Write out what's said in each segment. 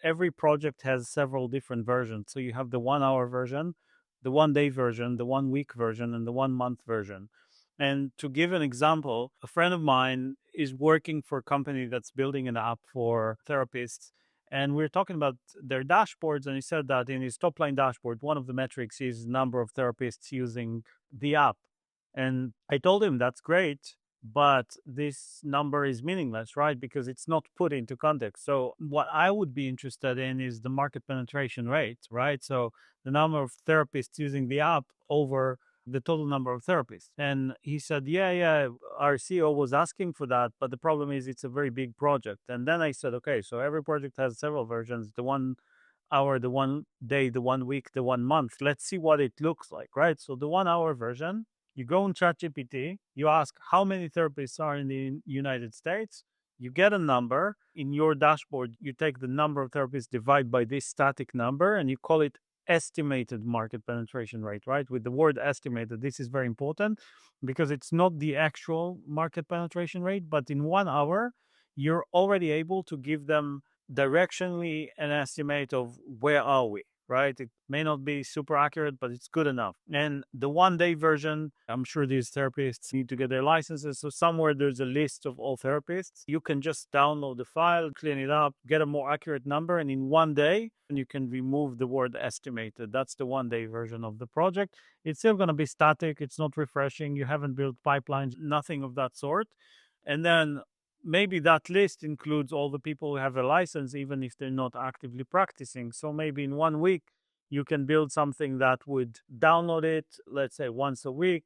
every project has several different versions. So you have the 1 hour version, the 1 day version, the 1 week version, and the 1 month version. And to give an example, a friend of mine is working for a company that's building an app for therapists. And we're talking about their dashboards. And he said that in his top line dashboard, one of the metrics is number of therapists using the app. And I told him that's great, but this number is meaningless, right? Because it's not put into context. So what I would be interested in is the market penetration rate, right? So the number of therapists using the app over the total number of therapists. And he said, yeah, our CEO was asking for that, but the problem is it's a very big project. And then I said, okay, so every project has several versions, the 1 hour, the 1 day, the 1 week, the 1 month. Let's see what it looks like, right? So the 1 hour version, you go on ChatGPT, you ask how many therapists are in the United States, you get a number. In your dashboard, you take the number of therapists, divide by this static number, and you call it estimated market penetration rate, right? With the word estimated, this is very important because it's not the actual market penetration rate, but in 1 hour, you're already able to give them directionally an estimate of where are we, right? It may not be super accurate, but it's good enough. And the 1 day version, I'm sure these therapists need to get their licenses. So somewhere there's a list of all therapists. You can just download the file, clean it up, get a more accurate number. And in 1 day, you can remove the word estimated. That's the 1 day version of the project. It's still going to be static. It's not refreshing. You haven't built pipelines, nothing of that sort. And then maybe that list includes all the people who have a license, even if they're not actively practicing. So maybe in 1 week, you can build something that would download it, let's say once a week,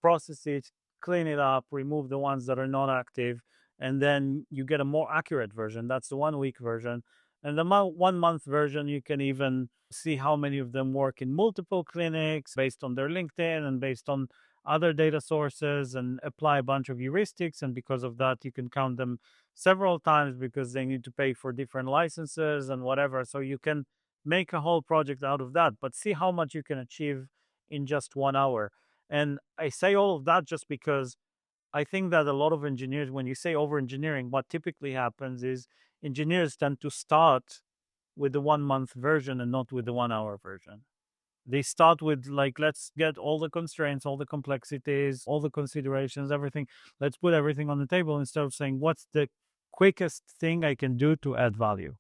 process it, clean it up, remove the ones that are not active, and then you get a more accurate version. That's the 1 week version. And the 1 month version, you can even see how many of them work in multiple clinics based on their LinkedIn and based on other data sources and apply a bunch of heuristics. And because of that, you can count them several times because they need to pay for different licenses and whatever. So you can make a whole project out of that, but see how much you can achieve in just 1 hour. And I say all of that just because I think that a lot of engineers, when you say over engineering, what typically happens is engineers tend to start with the 1 month version and not with the 1 hour version. They start with like, let's get all the constraints, all the complexities, all the considerations, everything. Let's put everything on the table instead of saying, what's the quickest thing I can do to add value?